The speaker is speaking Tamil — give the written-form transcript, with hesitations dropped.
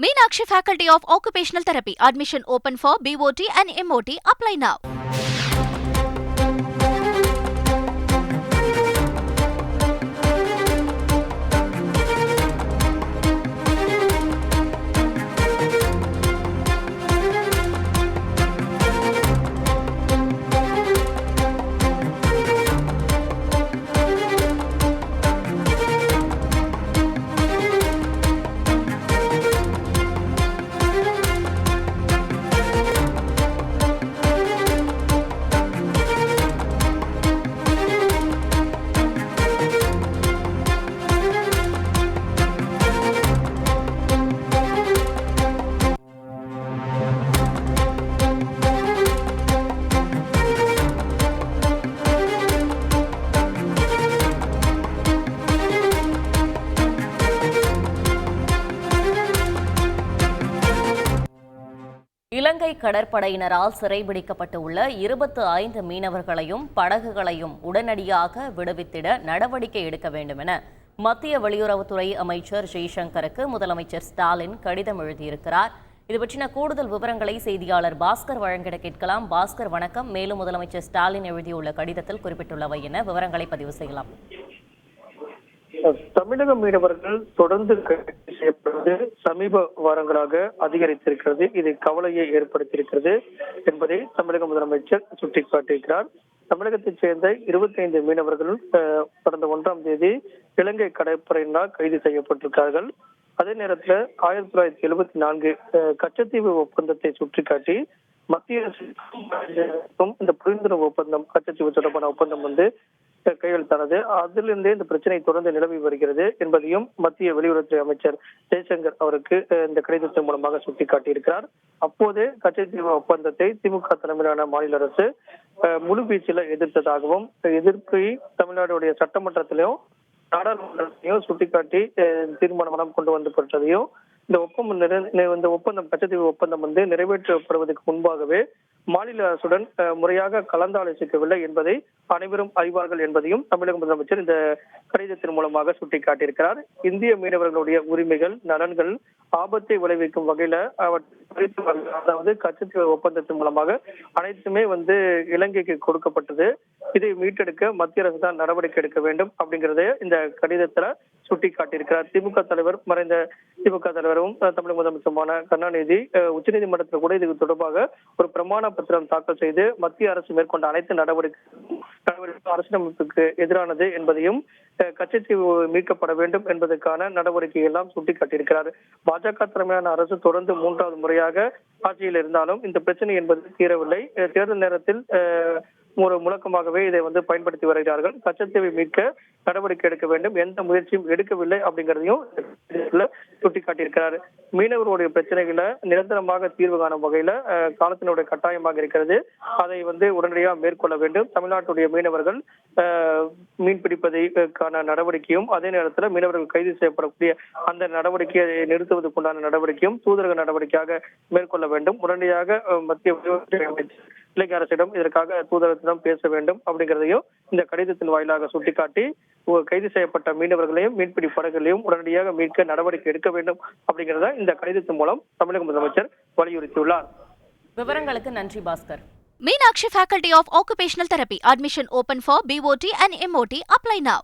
Meenakshi Faculty of Occupational Therapy. Admission open for BOT and MOT. Apply now. இலங்கை கடற்படையினரால் சிறைபிடிக்கப்பட்டுள்ள 25 மீனவர்களையும் படகுகளையும் உடனடியாக விடுவித்திட நடவடிக்கை எடுக்க வேண்டும் என மத்திய வெளியுறவுத்துறை அமைச்சர் ஜெய்சங்கருக்கு முதலமைச்சர் ஸ்டாலின் கடிதம் எழுதியிருக்கிறார். இது பற்றின கூடுதல் விவரங்களை செய்தியாளர் பாஸ்கர் வழங்கிட கேட்கலாம். பாஸ்கர், வணக்கம். மேலும் முதலமைச்சர் ஸ்டாலின் எழுதியுள்ள கடிதத்தில் குறிப்பிட்டுள்ளவை என விவரங்களை பதிவு செய்யலாம். தமிழக மீனவர்கள் தொடர்ந்து கைது செய்யப்படுவது சமீப வாரங்களாக அதிகரித்திருக்கிறது. இது கவலையை ஏற்படுத்தியிருக்கிறது என்பதை தமிழக முதலமைச்சர் சுட்டிக்காட்டியிருக்கிறார். தமிழகத்தைச் சேர்ந்த 25 மீனவர்கள் கடந்த 1ஆம் தேதி இலங்கை கடற்படையினரால் கைது செய்யப்பட்டிருக்கிறார்கள். அதே நேரத்தில் 1974 கச்சத்தீவு ஒப்பந்தத்தை சுட்டிக்காட்டி மத்திய அரசுக்கும் இந்த புரிந்துணர்வு ஒப்பந்தம், கச்சத்தீவு தொடர்பான ஒப்பந்தம் கையெழுத்தானது. அதிலிருந்தே இந்த பிரச்சனை தொடர்ந்து நிலவி வருகிறது என்பதையும் மத்திய வெளியுறவுத்துறை அமைச்சர் ஜெய்சங்கர் அவருக்கு இந்த கடிதத்தின் மூலமாக சுட்டிக்காட்டியிருக்கிறார். அப்போதே கச்சத்தீவு ஒப்பந்தத்தை திமுக தலைமையிலான மாநில அரசு முழு வீச்சில் எதிர்த்ததாகவும், எதிர்ப்பை தமிழ்நாடுடைய சட்டமன்றத்திலையும் நாடாளுமன்றத்திலையும் சுட்டிக்காட்டி தீர்மானம் கொண்டு வந்துபட்டதையும், இந்த ஒப்பந்தம் கச்சத்தீவு ஒப்பந்தம் நிறைவேற்றப்படுவதற்கு முன்பாகவே மாநில அரசுடன் முறையாக கலந்தாலோசிக்கவில்லை என்பதை அனைவரும் அறிவார்கள் என்பதையும் தமிழக முதலமைச்சர் இந்த கடிதத்தின் மூலமாக சுட்டிக்காட்டியிருக்கிறார். இந்திய மீனவர்களுடைய உரிமைகள், நலன்கள் ஆபத்தை விளைவிக்கும் வகையில அதாவது கச்சத்தீவு ஒப்பந்தத்தின் மூலமாக அனைத்துமே இலங்கைக்கு கொடுக்கப்பட்டது. இதை மீட்டெடுக்க மத்திய அரசு தான் நடவடிக்கை எடுக்க வேண்டும் அப்படிங்கறத இந்த கடிதத்துல சுட்டிக்காட்டியிருக்கிறார். மறைந்த திமுக தலைவரும் தமிழக முதலமைச்சருமான கருணாநிதி உச்சநீதிமன்றத்தில் கூட இது தொடர்பாக ஒரு பிரமாண பத்திரம் தாக்கல் செய்து மத்திய அரசு மேற்கொண்ட அனைத்து நடவடிக்கை அரசியலமைப்புக்கு எதிரானது என்பதையும், கச்சத்தீவு மீட்கப்பட வேண்டும் என்பதற்கான நடவடிக்கை எல்லாம் சுட்டிக்காட்டியிருக்கிறார். பாஜக தலைமையிலான அரசு தொடர்ந்து 3வது முறையாக ஆட்சியில் இருந்தாலும் இந்த பிரச்சனை என்பது தீரவில்லை. தேர்தல் நேரத்தில் ஒரு முழக்கமாகவே இதை பயன்படுத்தி வருகிறார்கள். கச்சத்தீவை மீட்க நடவடிக்கை எடுக்க வேண்டும், எந்த முயற்சியும் எடுக்கவில்லை அப்படிங்கிறதையும் சுட்டிக்காட்டியிருக்கிறார். மீனவர்களுடைய பிரச்சனைகளை நிரந்தரமாக தீர்வு காணும் வகையில காலத்தினுடைய கட்டாயமாக இருக்கிறது. அதை உடனடியாக மேற்கொள்ள வேண்டும். தமிழ்நாட்டுடைய மீனவர்கள் மீன் பிடிப்பதற்கான நடவடிக்கையும், அதே நேரத்தில் மீனவர்கள் கைது செய்யப்படக்கூடிய அந்த நடவடிக்கையை நிறுத்துவதற்குண்டான நடவடிக்கையும் தூதரக நடவடிக்கையாக மேற்கொள்ள வேண்டும். உடனடியாக மத்திய இலங்கை அரசிடம் இதற்காக தூதரகத்திடம் பேச வேண்டும் அப்படிங்கிறதையும் இந்த கடிதத்தின் வாயிலாக சுட்டிக்காட்டி, கைது செய்யப்பட்ட மீனவர்களையும் மீன்பிடி படகுகளையும் உடனடியாக மீட்க நடவடிக்கை எடுக்க வேண்டும் அப்படிங்கிறத இந்த கடிதத்தின் மூலம் தமிழக முதலமைச்சர் வலியுறுத்தியுள்ளார். விவரங்களுக்கு நன்றி Bhaskar. Meenakshi Faculty of Occupational Therapy. Admission open for BOT and MOT. Apply now.